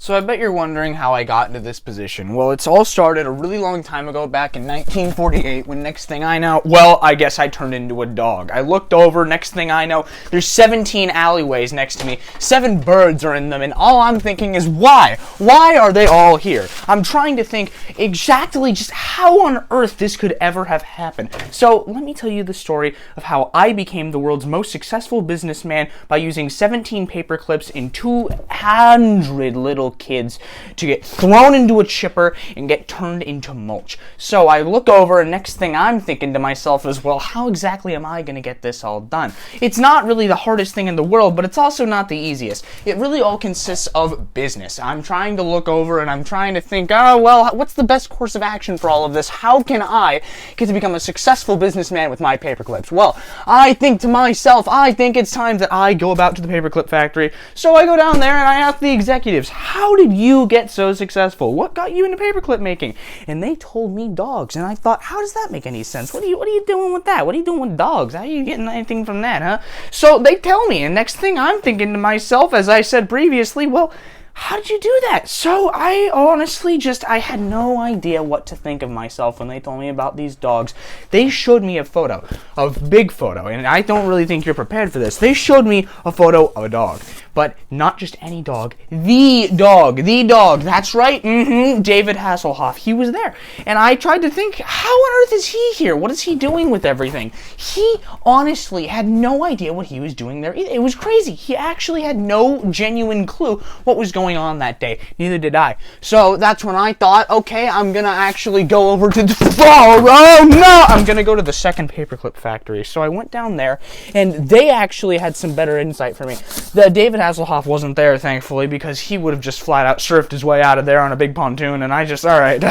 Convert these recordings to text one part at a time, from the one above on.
So I bet you're wondering how I got into this position. Well, it's all started a really long time ago, back in 1948, when next thing I know, I guess I turned into a dog. I looked over, next thing I know, there's 17 alleyways next to me, 7 birds are in them, and all I'm thinking is, why? Why are they all here? I'm trying to think exactly just how on earth this could ever have happened. So let me tell you the story of how I became the world's most successful businessman by using 17 paper clips in 200 little kids to get thrown into a chipper and get turned into mulch. So I look over, and next thing I'm thinking to myself is, well, how exactly am I going to get this all done? It's not really the hardest thing in the world, but it's also not the easiest. It really all consists of business. I'm trying to look over and I'm trying to think, what's the best course of action for all of this? How can I get to become a successful businessman with my paperclips? Well, I think to myself, I think it's time that I go about to the paperclip factory. So I go down there and I ask the executives, how did you get so successful? What got you into paperclip making? And they told me dogs. And I thought, how does that make any sense? What are you doing with that? What are you doing with dogs? How are you getting anything from that, huh? So they tell me, and next thing I'm thinking to myself, as I said previously, well, how did you do that? So I honestly I had no idea what to think of myself when they told me about these dogs. They showed me a photo, a big photo, and I don't really think you're prepared for this. They showed me a photo of a dog, but not just any dog, the dog, that's right, David Hasselhoff, he was there. And I tried to think, how on earth is he here? What is he doing with everything? He honestly had no idea what he was doing there. It was crazy. He actually had no genuine clue what was going on that day. Neither did I. So that's when I thought, okay, I'm gonna actually go over to I'm gonna go to the second paperclip factory. So I went down there, and they actually had some better insight for me. The David Hasselhoff wasn't there, thankfully, because he would have just flat out surfed his way out of there on a big pontoon, and alright,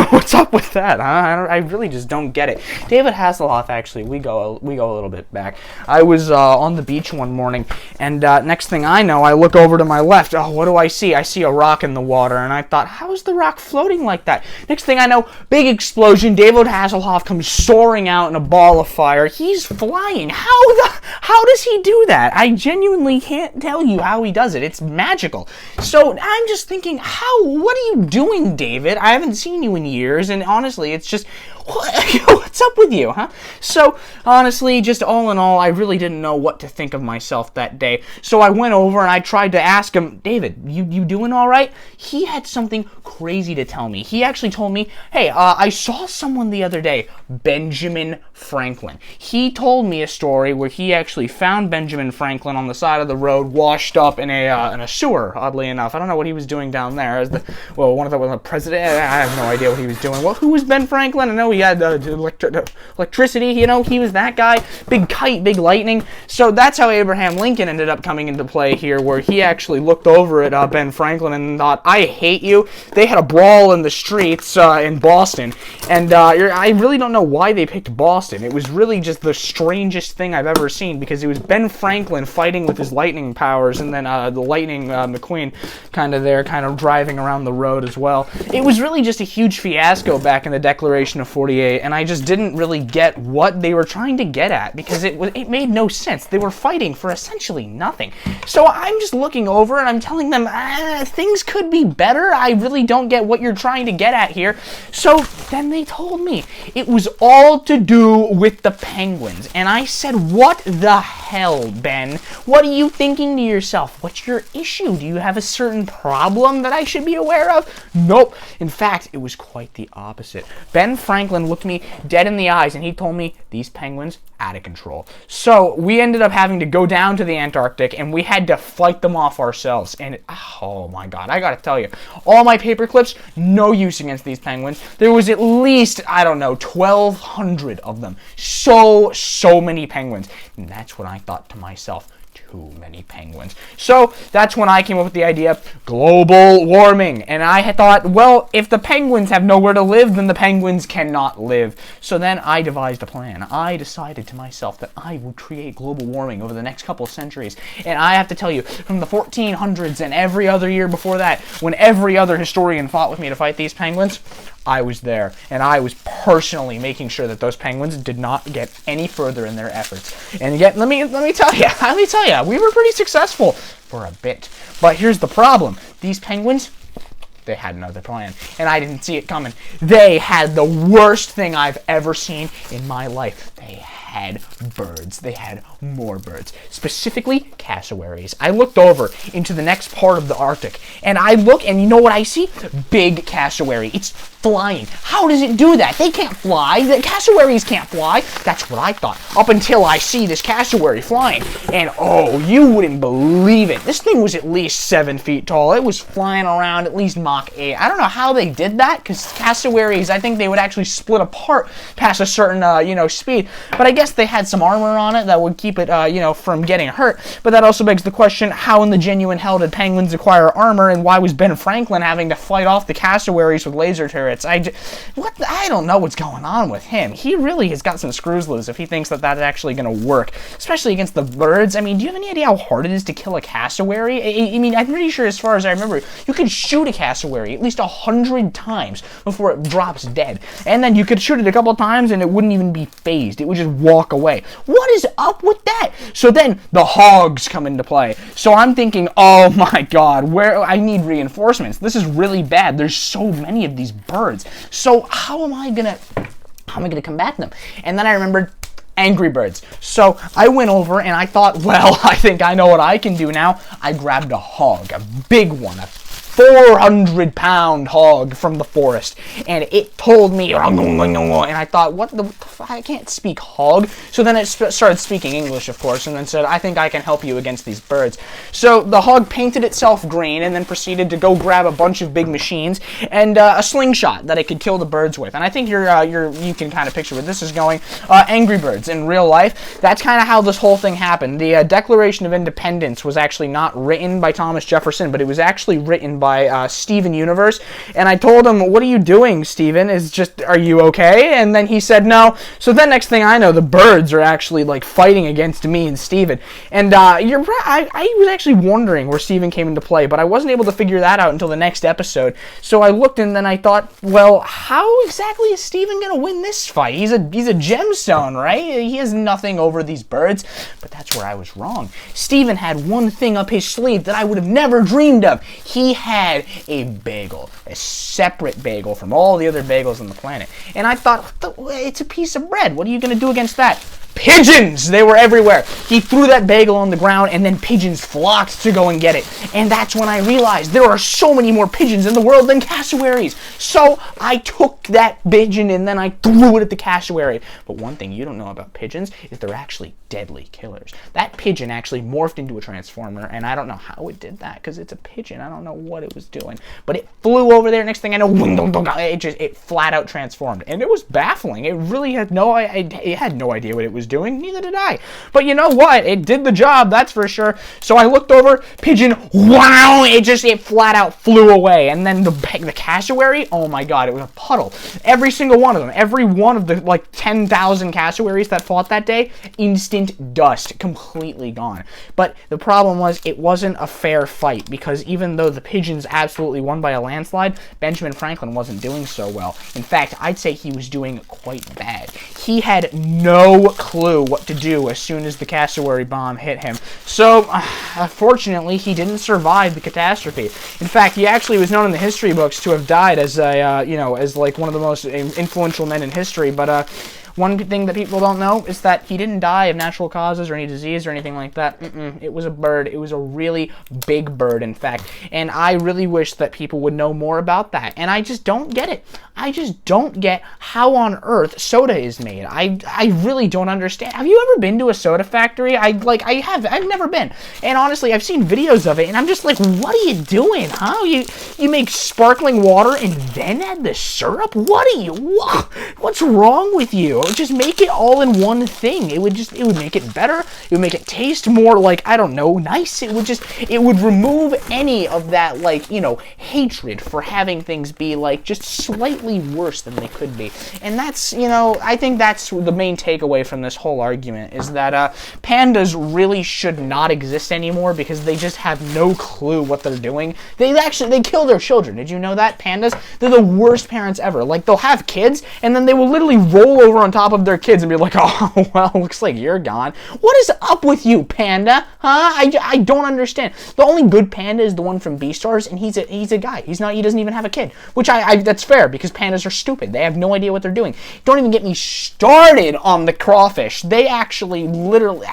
what's up with that, huh? I really just don't get it. David Hasselhoff, actually, we go a little bit back. I was on the beach one morning, and next thing I know, I look over to my left. Oh, what do I see? I see a rock in the water, and I thought, how is the rock floating like that? Next thing I know, big explosion. David Hasselhoff comes soaring out in a ball of fire. He's flying. How does he do that? I genuinely can't tell you how he does it. It's magical. So I'm just thinking, what are you doing, David? I haven't seen you in years, and honestly, it's just, what's up with you, huh? So, honestly, just all in all, I really didn't know what to think of myself that day. So I went over and I tried to ask him, David, you doing all right? He had something crazy to tell me. He actually told me, hey, I saw someone the other day, Benjamin Franklin. He told me a story where he actually found Benjamin Franklin on the side of the road, washed up in a sewer, oddly enough. I don't know what he was doing down there. One of them was a president. I have no idea what he was doing. Well, who was Ben Franklin? I know he had electricity, he was that guy. Big kite, big lightning. So that's how Abraham Lincoln ended up coming into play here, where he actually looked over at Ben Franklin and thought, I hate you. They had a brawl in the streets in Boston, and I really don't know why they picked Boston. It was really just the strangest thing I've ever seen, because it was Ben Franklin fighting with his lightning powers, and then the Lightning McQueen kind of driving around the road as well. It was really just a huge fiasco back in the Declaration of 48, and I just didn't really get what they were trying to get at, because it made no sense. They were fighting for essentially nothing. So I'm just looking over and I'm telling them, things could be better. I really don't get what you're trying to get at here. So then they told me it was all to do with the penguins. And I said, what the hell, Ben? What are you thinking to yourself? What's your issue? Do you have a certain problem that I should be aware of? Nope. In fact, it was quite the opposite. Ben Franklin looked me dead in the eyes and he told me, these penguins, out of control. So we ended up having to go down to the Antarctic and we had to fight them off ourselves. And oh my God, I gotta tell you, all my paper clips, no use against these penguins. There was at least, 1,200 of them. So many penguins. And that's what I thought to myself. Too many penguins. So that's when I came up with the idea of global warming. And I had thought, well, if the penguins have nowhere to live, then the penguins cannot live. So then I devised a plan. I decided to myself that I would create global warming over the next couple of centuries. And I have to tell you, from the 1400s and every other year before that, when every other historian fought with me to fight these penguins, I was there, and I was personally making sure that those penguins did not get any further in their efforts. And yet, let me tell you, we were pretty successful for a bit. But here's the problem. These penguins, they had another plan, and I didn't see it coming. They had the worst thing I've ever seen in my life. They had birds. They had more birds, specifically cassowaries. I looked over into the next part of the Arctic, and I look, and you know what I see? Big cassowary. It's flying. How does it do that? They can't fly. The cassowaries can't fly. That's what I thought, up until I see this cassowary flying. And oh, you wouldn't believe it. This thing was at least 7 feet tall. It was flying around at least Mach 8. I don't know how they did that, because cassowaries, I think they would actually split apart past a certain, speed. But I guess they had some armor on it that would keep it, from getting hurt. But that also begs the question, how in the genuine hell did penguins acquire armor, and why was Ben Franklin having to fight off the cassowaries with laser turrets? I don't know what's going on with him. He really has got some screws loose if he thinks that that's actually going to work, especially against the birds. I mean, do you have any idea how hard it is to kill a cassowary? I mean, I'm pretty sure, as far as I remember, you could shoot a cassowary at least 100 times before it drops dead. And then you could shoot it a couple times and it wouldn't even be phased. It would just walk away. What is up with that? So then the hogs come into play. So I'm thinking, oh my God, I need reinforcements. This is really bad. There's so many of these birds. So how am I gonna combat them? And then I remembered Angry Birds. So I went over and I thought, well, I think I know what I can do now. I grabbed a hog, a big one, a 400-pound hog from the forest, and it told me, and I thought, what the I can't speak hog. So then it started speaking English, of course, and then said, I think I can help you against these birds. So the hog painted itself green and then proceeded to go grab a bunch of big machines and a slingshot that it could kill the birds with. And I think you can kind of picture where this is going. Angry Birds in real life. That's kind of how this whole thing happened. The Declaration of Independence was actually not written by Thomas Jefferson, but it was actually written by Steven Universe. And I told him, what are you doing, Steven? Are you okay? And then he said no. So then next thing I know, the birds are actually like fighting against me and Steven. And I was actually wondering where Steven came into play, but I wasn't able to figure that out until the next episode. So I looked and then I thought, well, how exactly is Steven going to win this fight? He's a gemstone, right? He has nothing over these birds. But that's where I was wrong. Steven had one thing up his sleeve that I would have never dreamed of. He had a bagel, a separate bagel from all the other bagels on the planet. And I thought, it's a piece of bread. What are you going to do against that? Pigeons! They were everywhere. He threw that bagel on the ground, and then pigeons flocked to go and get it. And that's when I realized there are so many more pigeons in the world than cassowaries. So I took that pigeon, and then I threw it at the cassowary. But one thing you don't know about pigeons is they're actually deadly killers. That pigeon actually morphed into a transformer, and I don't know how it did that, because it's a pigeon. I don't know what it was doing. But it flew over there. Next thing I know, it flat out transformed. And it was baffling. It really had no idea what it was doing. Neither did I. But you know what? It did the job, that's for sure. So I looked over, pigeon, wow, it flat out flew away. And then the cassowary, oh my God, it was a puddle. Every single one of them, every one of the like 10,000 cassowaries that fought that day, instant dust, completely gone. But the problem was, it wasn't a fair fight, because even though the pigeons absolutely won by a landslide, Benjamin Franklin wasn't doing so well. In fact, I'd say he was doing quite bad. He had no clue what to do as soon as the cassowary bomb hit him. So, unfortunately, he didn't survive the catastrophe. In fact, he actually was known in the history books to have died as as like one of the most influential men in history. But one thing that people don't know is that he didn't die of natural causes or any disease or anything like that. It was a bird. It was a really big bird, in fact. And I really wish that people would know more about that. And I just don't get it. I just don't get how on earth soda is made. I really don't understand. Have you ever been to a soda factory? I've never been. And honestly, I've seen videos of it, and I'm just like, what are you doing, huh? You make sparkling water and then add the syrup? What's wrong with you? just make it all in one thing. It would make it better. It would make it taste more like, I don't know, nice. It would remove any of that, like, you know, hatred for having things be like just slightly worse than they could be. And that's, you know, I think that's the main takeaway from this whole argument, is that pandas really should not exist anymore because they just have no clue what they're doing. They kill their children. Did you know that? Pandas, they're the worst parents ever. Like, they'll have kids and then they will literally roll over on top of their kids and be like, oh, well, looks like you're gone. What is up with you, panda? Huh? I don't understand. The only good panda is the one from Beastars, and he's a guy. He doesn't even have a kid, which that's fair because pandas are stupid. They have no idea what they're doing. Don't even get me started on the crawfish. They actually literally,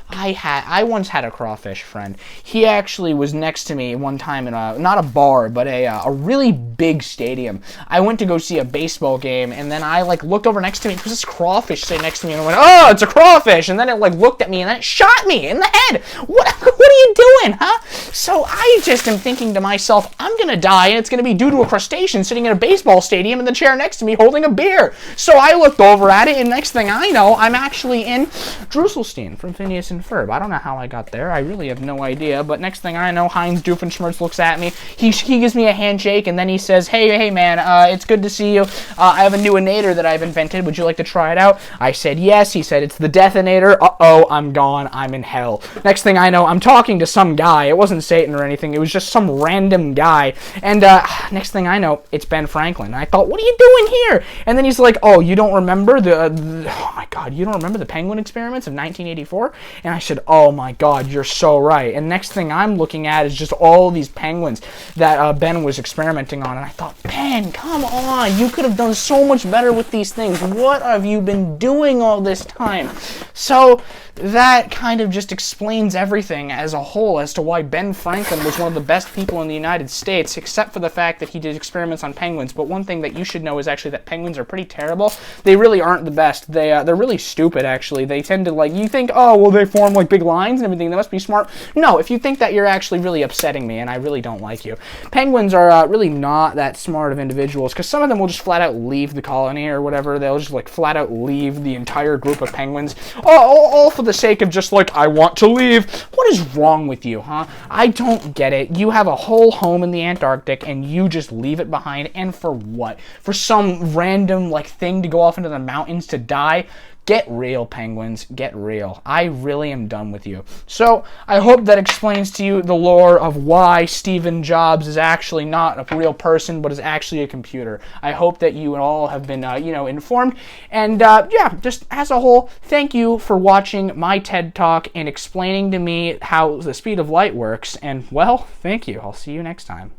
I once had a crawfish friend. He actually was next to me one time in not a bar, but a really big stadium. I went to go see a baseball game, and then I like looked over next to me. There was this crawfish sitting next to me, and I went, "Oh, it's a crawfish!" And then it like looked at me, and then it shot me in the head. What are you doing, huh? So I just am thinking to myself, I'm gonna die, and it's gonna be due to a crustacean sitting in a baseball stadium in the chair next to me holding a beer. So I looked over at it, and next thing I know, I'm actually in Drusselstein from Phineas and Ferb. I don't know how I got there. I really have no idea. But next thing I know, Heinz Doofenshmirtz looks at me. He gives me a handshake, and then he says, hey man, it's good to see you. I have a new inator that I've invented. Would you like to try it out? I said yes. He said, it's the Deathinator. Uh-oh, I'm gone. I'm in hell. Next thing I know, I'm talking to some guy. It wasn't Satan or anything. It was just some random guy. And next thing I know, it's Ben Franklin. And I thought, what are you doing here? And then he's like, oh, you don't remember oh my God, you don't remember the penguin experiments of 1984? And I said, oh my God, you're so right. And next thing I'm looking at is just all these penguins that Ben was experimenting on. And I thought, Ben, come on. You could have done so much better with these things. What have you been doing all this time? So that kind of just explains everything as a whole as to why Ben Franklin was one of the best people in the United States, except for the fact that he did experiments on penguins. But one thing that you should know is actually that penguins are pretty terrible. They really aren't the best. They're really stupid, actually. They tend to, like, you think, oh, well, they form, like, big lines and everything. They must be smart. No, if you think that, you're actually really upsetting me, and I really don't like you. Penguins are really not that smart of individuals, because some of them will just flat out leave the colony or whatever. They'll just, like, flat out leave the entire group of penguins, all for the sake of just, like, I want to leave. What is wrong with you, huh? I don't get it. You have a whole home in the Antarctic, and you just leave it behind, and for what? For some random, like, thing to go off into the mountains to die? Get real, penguins. Get real. I really am done with you. So, I hope that explains to you the lore of why Stephen Jobs is actually not a real person, but is actually a computer. I hope that you all have been, informed. And, yeah, just as a whole, thank you for watching my TED Talk and explaining to me how the speed of light works. And, well, thank you. I'll see you next time.